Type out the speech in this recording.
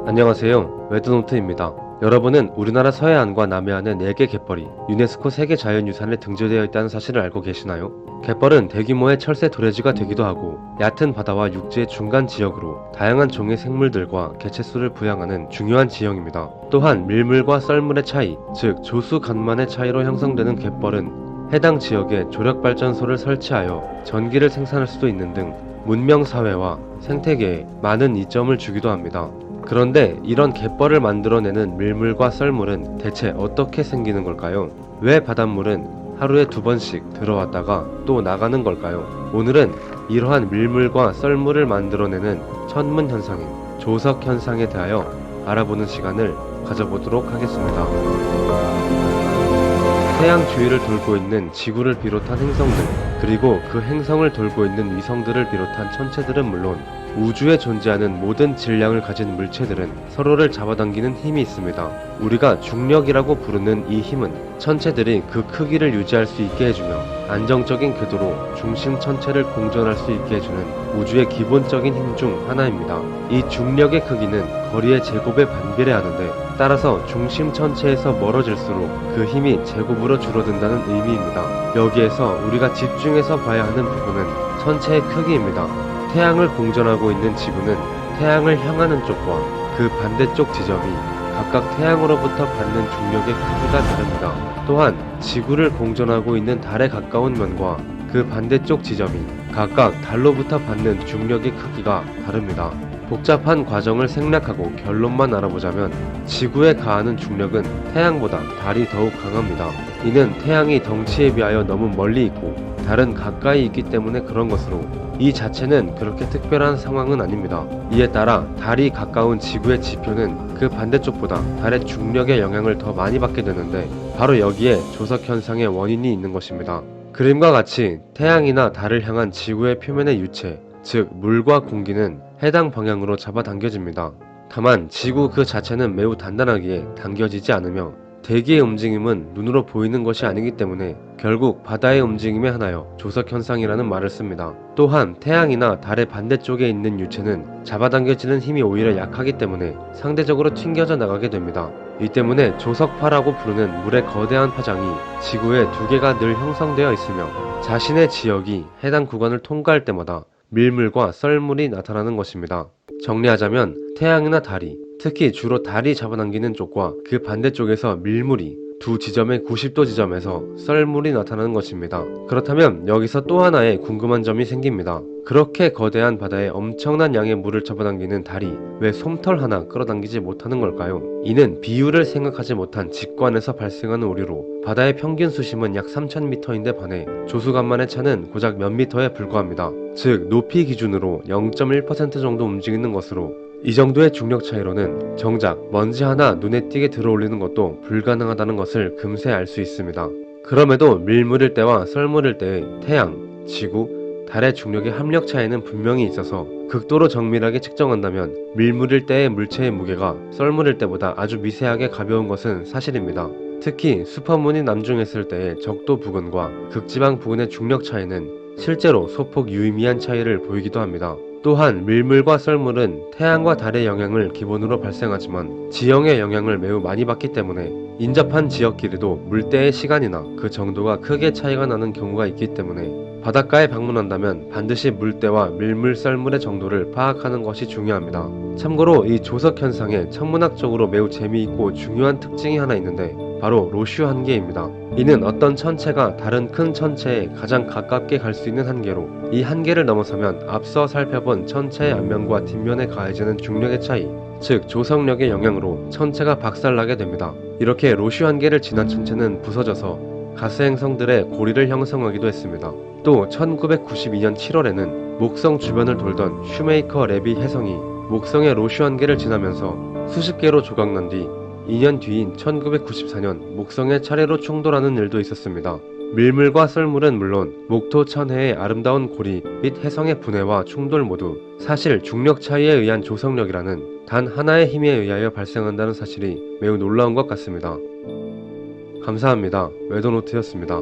안녕하세요. 레드노트입니다. 여러분은 우리나라 서해안과 남해안의 4개 갯벌이 유네스코 세계자연유산에 등재되어 있다는 사실을 알고 계시나요? 갯벌은 대규모의 철새 도래지가 되기도 하고 얕은 바다와 육지의 중간 지역으로 다양한 종의 생물들과 개체수를 부양하는 중요한 지형입니다. 또한 밀물과 썰물의 차이, 즉 조수간만의 차이로 형성되는 갯벌은 해당 지역에 조력발전소를 설치하여 전기를 생산할 수도 있는 등 문명사회와 생태계에 많은 이점을 주기도 합니다. 그런데 이런 갯벌을 만들어내는 밀물과 썰물은 대체 어떻게 생기는 걸까요? 왜 바닷물은 하루에 2번씩 들어왔다가 또 나가는 걸까요? 오늘은 이러한 밀물과 썰물을 만들어내는 천문 현상인 조석 현상에 대하여 알아보는 시간을 가져보도록 하겠습니다. 태양 주위를 돌고 있는 지구를 비롯한 행성들, 그리고 그 행성을 돌고 있는 위성들을 비롯한 천체들은 물론 우주에 존재하는 모든 질량을 가진 물체들은 서로를 잡아당기는 힘이 있습니다. 우리가 중력이라고 부르는 이 힘은 천체들이 그 크기를 유지할 수 있게 해주며 안정적인 궤도로 중심 천체를 공전할 수 있게 해주는 우주의 기본적인 힘 중 하나입니다. 이 중력의 크기는 거리의 제곱에 반비례하는데 따라서 중심 천체에서 멀어질수록 그 힘이 제곱으로 줄어든다는 의미입니다. 여기에서 우리가 집중해서 봐야 하는 부분은 천체의 크기입니다. 태양을 공전하고 있는 지구는 태양을 향하는 쪽과 그 반대쪽 지점이 각각 태양으로부터 받는 중력의 크기가 다릅니다. 또한 지구를 공전하고 있는 달에 가까운 면과 그 반대쪽 지점이 각각 달로부터 받는 중력의 크기가 다릅니다. 복잡한 과정을 생략하고 결론만 알아보자면 지구에 가하는 중력은 태양보다 달이 더욱 강합니다. 이는 태양이 덩치에 비하여 너무 멀리 있고 달은 가까이 있기 때문에 그런 것으로 이 자체는 그렇게 특별한 상황은 아닙니다. 이에 따라 달이 가까운 지구의 지표는 그 반대쪽보다 달의 중력의 영향을 더 많이 받게 되는데 바로 여기에 조석 현상의 원인이 있는 것입니다. 그림과 같이 태양이나 달을 향한 지구의 표면의 유체, 즉 물과 공기는 해당 방향으로 잡아당겨집니다. 다만 지구 그 자체는 매우 단단하기에 당겨지지 않으며 대기의 움직임은 눈으로 보이는 것이 아니기 때문에 결국 바다의 움직임에 한하여 조석 현상이라는 말을 씁니다. 또한 태양이나 달의 반대쪽에 있는 유체는 잡아당겨지는 힘이 오히려 약하기 때문에 상대적으로 튕겨져 나가게 됩니다. 이 때문에 조석파라고 부르는 물의 거대한 파장이 지구에 2개가 늘 형성되어 있으며 자신의 지역이 해당 구간을 통과할 때마다 밀물과 썰물이 나타나는 것입니다. 정리하자면 태양이나 달이, 특히 주로 달이 잡아당기는 쪽과 그 반대쪽에서 밀물이, 두 지점의 90도 지점에서 썰물이 나타나는 것입니다. 그렇다면 여기서 또 하나의 궁금한 점이 생깁니다. 그렇게 거대한 바다에 엄청난 양의 물을 잡아당기는 달이 왜 솜털 하나 끌어당기지 못하는 걸까요? 이는 비율을 생각하지 못한 직관에서 발생하는 오류로 바다의 평균 수심은 약 3000m인데 반해 조수간만의 차는 고작 몇 미터에 불과합니다. 즉 높이 기준으로 0.1% 정도 움직이는 것으로 이 정도의 중력 차이로는 정작 먼지 하나 눈에 띄게 들어올리는 것도 불가능하다는 것을 금세 알 수 있습니다. 그럼에도 밀물일 때와 썰물일 때의 태양, 지구, 달의 중력의 합력 차이는 분명히 있어서 극도로 정밀하게 측정한다면 밀물일 때의 물체의 무게가 썰물일 때보다 아주 미세하게 가벼운 것은 사실입니다. 특히 슈퍼문이 남중했을 때의 적도 부근과 극지방 부근의 중력 차이는 실제로 소폭 유의미한 차이를 보이기도 합니다. 또한 밀물과 썰물은 태양과 달의 영향을 기본으로 발생하지만 지형의 영향을 매우 많이 받기 때문에 인접한 지역끼리도 물때의 시간이나 그 정도가 크게 차이가 나는 경우가 있기 때문에 바닷가에 방문한다면 반드시 물때와 밀물, 썰물의 정도를 파악하는 것이 중요합니다. 참고로 이 조석 현상에 천문학적으로 매우 재미있고 중요한 특징이 하나 있는데 바로 로슈 한계입니다. 이는 어떤 천체가 다른 큰 천체에 가장 가깝게 갈 수 있는 한계로 이 한계를 넘어서면 앞서 살펴본 천체의 앞면과 뒷면에 가해지는 중력의 차이, 즉 조석력의 영향으로 천체가 박살나게 됩니다. 이렇게 로슈 한계를 지난 천체는 부서져서 가스 행성들의 고리를 형성하기도 했습니다. 또 1992년 7월에는 목성 주변을 돌던 슈메이커 레비 혜성이 목성의 로슈 한계를 지나면서 수십 개로 조각난 뒤 2년 뒤인 1994년 목성에 차례로 충돌하는 일도 있었습니다. 밀물과 썰물은 물론 목토 천해의 아름다운 고리 및 혜성의 분해와 충돌 모두 사실 중력 차이에 의한 조석력이라는 단 하나의 힘에 의하여 발생한다는 사실이 매우 놀라운 것 같습니다. 감사합니다. 웨더노트였습니다.